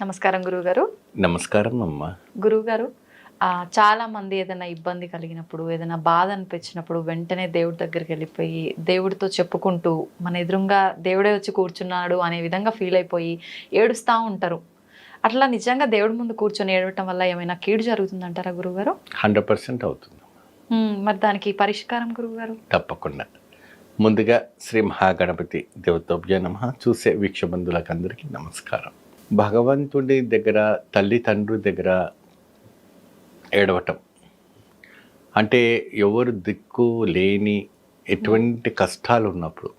నమస్కారం గురువుగారు. నమస్కారం అమ్మా. గురువుగారు, చాలా మంది ఏదైనా ఇబ్బంది కలిగినప్పుడు, ఏదైనా బాధ అనిపించినప్పుడు వెంటనే దేవుడి దగ్గరికి వెళ్ళిపోయి, దేవుడితో చెప్పుకుంటూ మన ఎదురుంగా దేవుడే వచ్చి కూర్చున్నాడు అనే విధంగా ఫీల్ అయిపోయి ఏడుస్తూ ఉంటారు. అట్లా నిజంగా దేవుడి ముందు కూర్చొని ఏడవటం వల్ల ఏమైనా కీడు జరుగుతుందంటారా గురువుగారు? 100% అవుతుంది. మరి దానికి పరిష్కారం గురువుగారు? తప్పకుండా. ముందుగా శ్రీ మహాగణపతి దేవతోభ్య నమః. చూసే వీక్షబంధులకు అందరికీ నమస్కారం. భగవంతుడి దగ్గర, తల్లిదండ్రుల దగ్గర ఏడవటం అంటే ఎవరు దిక్కు లేని ఎటువంటి కష్టాలు ఉన్నప్పుడు,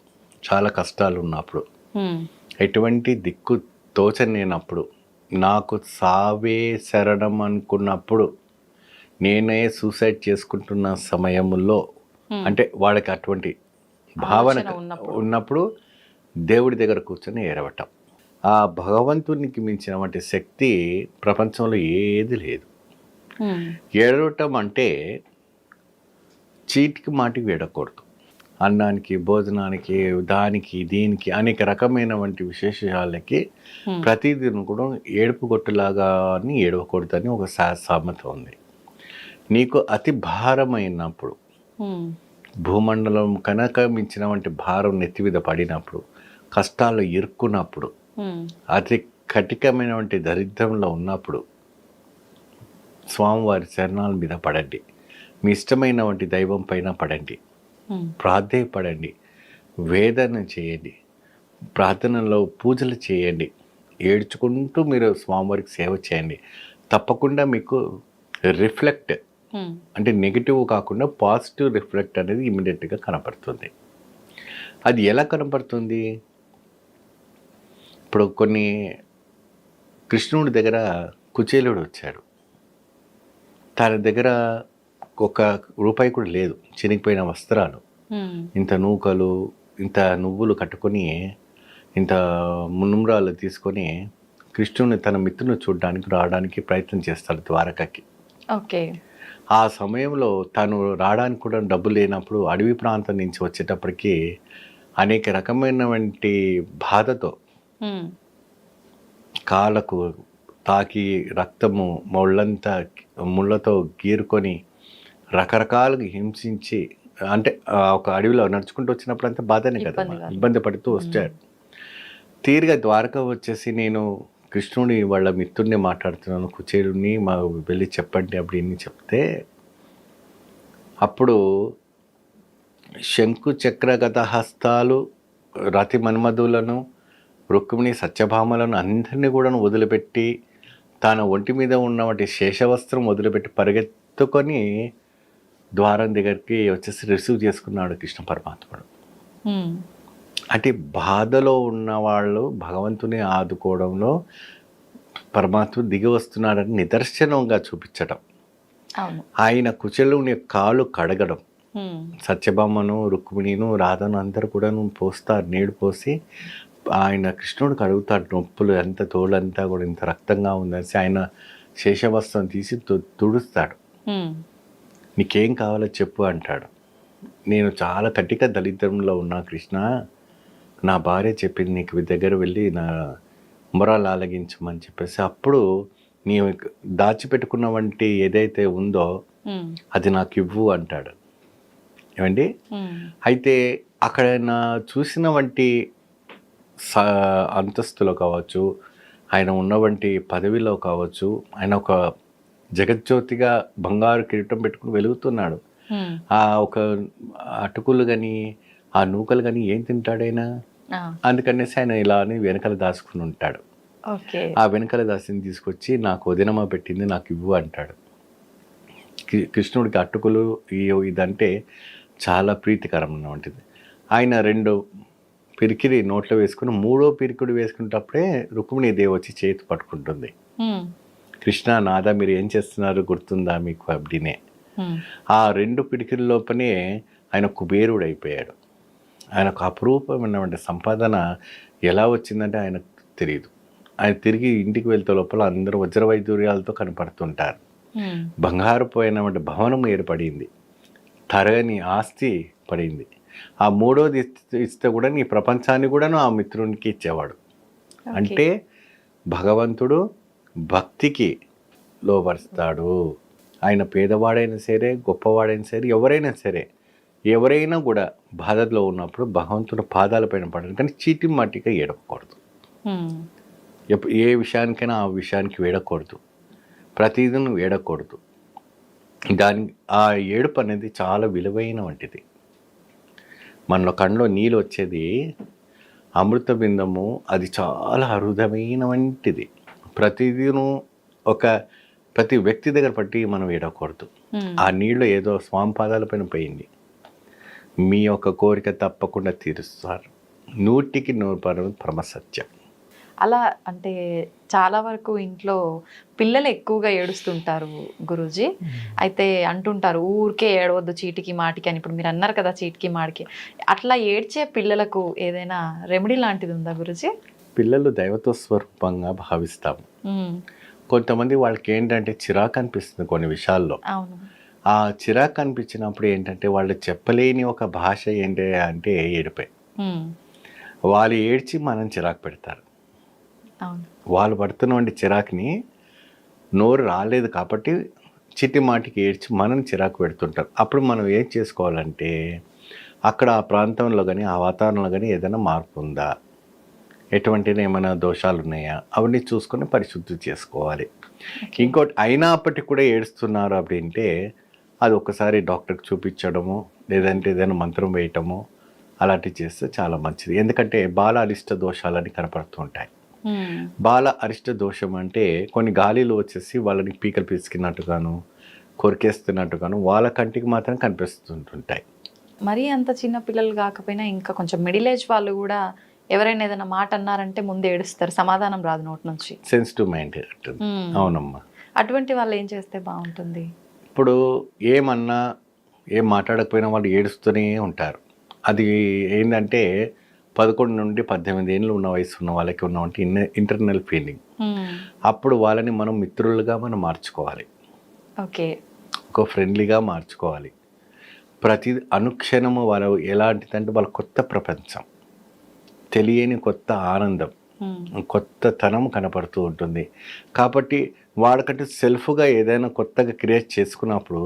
చాలా కష్టాలు ఉన్నప్పుడు, ఎటువంటి దిక్కు తోచలేనప్పుడు, నాకు సావే శరణం అనుకున్నప్పుడు, నేనే సూసైడ్ చేసుకుంటున్న సమయంలో, అంటే వాళ్ళకి అటువంటి భావన ఉన్నప్పుడు దేవుడి దగ్గర కూర్చొని ఏడవటం. ఆ భగవంతునికి మించినటువంటి శక్తి ప్రపంచంలో ఏది లేదు. ఏడవటం అంటే చీటికి మాటికి ఏడకూడదు. అన్నానికి, భోజనానికి, దానికి, దీనికి అనేక రకమైనటువంటి విశేషాలకి ప్రతిదిన కూడా ఏడుపు కొట్టులాగా ఏడవకూడదని ఒక సామెత ఉంది. నీకు అతి భారమైనప్పుడు, భూమండలం కనుక మించినటువంటి భారం నెత్తిమీద పడినప్పుడు, కష్టాలు ఇరుక్కున్నప్పుడు, అతి కఠినమైనటువంటి దరిద్రంలో ఉన్నప్పుడు స్వామివారి చరణాల మీద పడండి. మీ ఇష్టమైనటువంటి దైవం పైన పడండి, ప్రాధేయపడండి, వేదన చేయండి, ప్రార్థనలో పూజలు చేయండి, ఏడ్చుకుంటూ మీరు స్వామివారికి సేవ చేయండి. తప్పకుండా మీకు రిఫ్లెక్ట్ అంటే నెగిటివ్ కాకుండా పాజిటివ్ రిఫ్లెక్ట్ అనేది ఇమీడియట్గా కనపడుతుంది. అది ఎలా కనపడుతుంది? ఇప్పుడు కొన్ని కృష్ణుడి దగ్గర కుచేలుడు వచ్చాడు. తన దగ్గర ఒక రూపాయి కూడా లేదు, చినిగిపోయిన వస్త్రాలు, ఇంత నూకలు, ఇంత నువ్వులు కట్టుకొని, ఇంత మునుమ్రాలు తీసుకొని కృష్ణుని తన మిత్రుని చూడడానికి రావడానికి ప్రయత్నం చేస్తాడు ద్వారకకి. ఓకే. ఆ సమయంలో తను రావడానికి కూడా డబ్బులు లేనప్పుడు అడవి ప్రాంతం నుంచి వచ్చేటప్పటికి అనేక రకమైనటువంటి బాధతో కాళ్ళకు తాకి రక్తము ముళ్ళంతా ముళ్ళతో గీరుకొని రకరకాలుగా హింసించి, అంటే ఒక అడవిలో నడుచుకుంటూ వచ్చినప్పుడు అంతా బాధనే కదా, ఇబ్బంది పడుతూ వచ్చాడు. తీరిగా ద్వారక వచ్చేసి నేను కృష్ణుడి వాళ్ళ మిత్రుడిని మాట్లాడుతున్నాను, కుచేలుని మా వెళ్ళి చెప్పండి அப்படின்னு చెప్తే, అప్పుడు శంకు చక్రగత హస్తాలు రతి మన్మధులను, రుక్మిణి సత్యభామలను అందరినీ కూడా వదిలిపెట్టి తన ఒంటి మీద ఉన్నటువంటి శేషవస్త్రం వదిలిపెట్టి పరిగెత్తుకొని ద్వారం దగ్గరికి వచ్చేసి రిసీవ్ చేసుకున్నాడు కృష్ణ పరమాత్ముడు. అంటే బాధలో ఉన్నవాళ్ళు భగవంతుని ఆదుకోవడంలో పరమాత్ముడు దిగి వస్తున్నాడని నిదర్శనంగా చూపించడం. ఆయన కుచేలుని కాళ్ళు కడగడం, సత్యభామను, రుక్మిణిను, రాధను అందరూ కూడా పోస్తారు, నీడు పోసి ఆయన కృష్ణుడికి అడుగుతాడు, నొప్పులు ఎంత తోలంతా కూడా ఇంత రక్తంగా ఉందనేసి ఆయన శేషవస్త్రం తీసి తుడుస్తాడు. నీకేం కావాలో చెప్పు అంటాడు. నేను చాలా కటిక దరిద్రంలో ఉన్నా కృష్ణ, నా భార్య చెప్పింది నీకు దగ్గర వెళ్ళి నా మొరాలు ఆలగించమని చెప్పేసి, అప్పుడు నీ దాచిపెట్టుకున్న వంటి ఏదైతే ఉందో అది నాకు ఇవ్వు అంటాడు. ఏమండి? అయితే అక్కడ నా చూసిన వంటి అంతస్తులో కావచ్చు, ఆయన ఉన్న వంటి పదవిలో కావచ్చు, ఆయన ఒక జగజ్యోతిగా బంగారు కిరీటం పెట్టుకుని వెలుగుతున్నాడు. ఆ ఒక అటుకులు కానీ, ఆ నూకలు కానీ ఏం తింటాడైనా, అందుకనేసి ఆయన ఇలా అని వెనకాల దాచుకుని ఉంటాడు. ఆ వెనకాల దాసిని తీసుకొచ్చి నాకు వదినమా పెట్టింది నాకు ఇవ్వు అంటాడు. కృష్ణుడికి అటుకులు ఇదంటే చాలా ప్రీతికరం అన్నటువంటిది. ఆయన 2 పిరికిడి నోట్లో వేసుకుని 3వ పిరికిడి వేసుకునేటప్పుడే రుక్మిణీదేవి వచ్చి చేతి పట్టుకుంటుంది. కృష్ణ నాదా మీరు ఏం చేస్తున్నారు గుర్తుందా మీకు అబ్బడినే. ఆ 2 పిడికిల లోపనే ఆయన కుబేరుడు అయిపోయాడు. ఆయనకు అపురూపమైనటువంటి సంపాదన ఎలా వచ్చిందంటే ఆయనకు తెలియదు. ఆయన తిరిగి ఇంటికి వెళ్తే లోపల అందరూ వజ్రవైదూర్యాలతో కనపడుతుంటారు. బంగారు పోయినటువంటి భవనం ఏర్పడింది, తరగని ఆస్తి పడింది. ఆ 3వది ఇస్తే కూడా నీ ప్రపంచాన్ని కూడాను ఆ మిత్రునికి ఇచ్చేవాడు. అంటే భగవంతుడు భక్తికి లోబరుస్తాడు. ఆయన పేదవాడైనా సరే, గొప్పవాడైనా సరే, ఎవరైనా కూడా బాధలో ఉన్నప్పుడు భగవంతుడు పాదాలపైన పడాలి. కానీ చీటి మట్టిగా ఏడవకూడదు. ఏ విషయానికైనా ఆ విషయానికి వేడకూడదు. ప్రతిదీ నువ్వు ఏడకూడదు. ఆ ఏడుపు అనేది చాలా విలువైన వంటిది. మనలో కళ్ళలో నీళ్ళు వచ్చేది అమృత బిందము, అది చాలా అరుదమైన వంటిది. ప్రతిదీను ప్రతి వ్యక్తి దగ్గర పట్టి మనం ఏడకూడదు. ఆ నీళ్ళు ఏదో స్వామి పాదాలపైన పోయింది. మీ యొక్క కోరిక తప్పకుండా తీరుస్తారు. 100% పరమసత్యం. అలా అంటే చాలా వరకు ఇంట్లో పిల్లలు ఎక్కువగా ఏడుస్తుంటారు గురూజీ. అయితే అంటుంటారు ఊరికే ఏడవద్దు చీటికి మాటికి అని. ఇప్పుడు మీరు అన్నారు కదా చీటికి మాటికి, అట్లా ఏడ్చే పిల్లలకు ఏదైనా రెమెడీ లాంటిది ఉందా గురూజీ? పిల్లలు దైవత్వ స్వరూపంగా భావిస్తాము. కొంతమంది వాళ్ళకి ఏంటంటే చిరాకు అనిపిస్తుంది కొన్ని విషయాల్లో. అవును. ఆ చిరాకు అనిపించినప్పుడు ఏంటంటే వాళ్ళు చెప్పలేని ఒక భాష ఏంటి అంటే ఏడుపే. వాళ్ళు ఏడ్చి మనం చిరాకు పెడతారు. వాళ్ళు పడుతున్నటువంటి చిరాకుని నోరు రాలేదు కాబట్టి చిట్టి మాటికి ఏడ్చి మనం చిరాకు పెడుతుంటారు. అప్పుడు మనం ఏం చేసుకోవాలంటే అక్కడ ఆ ప్రాంతంలో కానీ ఆ వాతావరణంలో కానీ ఏదైనా మార్పు ఉందా, ఎటువంటి ఏమైనా దోషాలు ఉన్నాయా, అవన్నీ చూసుకొని పరిశుద్ధి చేసుకోవాలి. ఇంకోటి అయినప్పటికీ కూడా ఏడుస్తున్నారు அப்படிంటే అది ఒకసారి డాక్టర్కి చూపించడము, లేదంటే ఏదైనా మంత్రం వేయటము అలాంటివి చేస్తే చాలా మంచిది. ఎందుకంటే బాల అరిష్ట దోషాలని కనపడుతూ ఉంటాయి. బాల అరిష్ట దోషం అంటే కొన్ని గాలిలో వచ్చేసి వాళ్ళని పీకలు పీసుకున్నట్టుగాను, కొరికేస్తున్నట్టుగాను వాళ్ళ కంటికి మాత్రం కనిపిస్తుంటుంటాయి. మరీ అంత చిన్న పిల్లలు కాకపోయినా ఇంకా కొంచెం మిడిల్ ఏజ్ వాళ్ళు కూడా ఎవరైనా ఏదైనా మాట అన్నారంటే ముందు ఏడుస్తారు, సమాధానం రాదు నోటి నుంచి. Sensitive mind. అవునమ్మా. అటువంటి వాళ్ళు ఏం చేస్తే బాగుంటుంది? ఇప్పుడు ఏమన్నా ఏం మాట్లాడకపోయినా వాళ్ళు ఏడుస్తూనే ఉంటారు. అది ఏంటంటే 11 నుండి 18 ఏళ్ళు ఉన్న వయసు ఉన్న వాళ్ళకి ఉన్నవంటి ఇంటర్నల్ ఫీలింగ్. అప్పుడు వాళ్ళని మనం మిత్రులుగా మనం మార్చుకోవాలి. ఓకే. ఒక ఫ్రెండ్లీగా మార్చుకోవాలి. ప్రతి అనుక్షణము వాళ్ళు ఎలాంటిదంటే వాళ్ళ కొత్త ప్రపంచం, తెలియని కొత్త ఆనందం, కొత్తతనం కనపడుతూ ఉంటుంది. కాబట్టి వాళ్ళకంటే సెల్ఫ్గా ఏదైనా కొత్తగా క్రియేట్ చేసుకున్నప్పుడు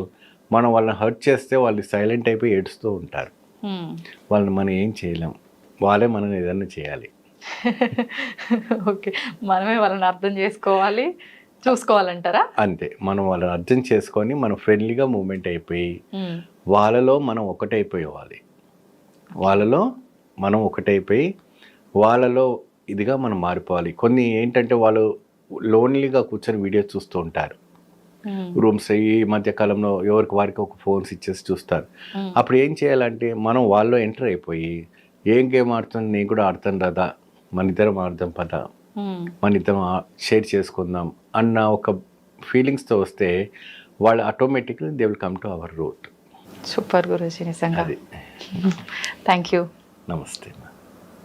మనం వాళ్ళని హర్ట్ చేస్తే వాళ్ళు సైలెంట్ అయిపోయి ఏడుస్తూ ఉంటారు. వాళ్ళని మనం ఏం చేయలేం, వాళ్ళే మనం ఏదైనా చేయాలి. ఓకే, మనమే వాళ్ళని అర్థం చేసుకోవాలి, చూసుకోవాలంటారా? అంతే. మనం వాళ్ళని అర్థం చేసుకొని మనం ఫ్రెండ్లీగా మూమెంట్ అయిపోయి వాళ్ళలో మనం ఒకటైపోవాలి. వాళ్ళలో ఇదిగా మనం మారిపోవాలి. కొన్ని ఏంటంటే వాళ్ళు లోన్లీగా కూర్చొని వీడియో చూస్తూ ఉంటారు. రూమ్స్ ఈ మధ్య కాలంలో ఎవరికి వారికి ఒక ఫోన్స్ ఇచ్చేసి చూస్తారు. అప్పుడు ఏం చేయాలంటే మనం వాళ్ళలో ఎంటర్ అయిపోయి ఏం గేమ్ ఆడుతుంది, నేను కూడా ఆడతాను కదా, మన ఇద్దరం ఆడదాం పదా, మన ఇద్దరం షేర్ చేసుకుందాం అన్న ఒక ఫీలింగ్స్తో వస్తే వాళ్ళు automatically they will come to our route. Super Guruji, నిజంగా. Thank you. నమస్తే.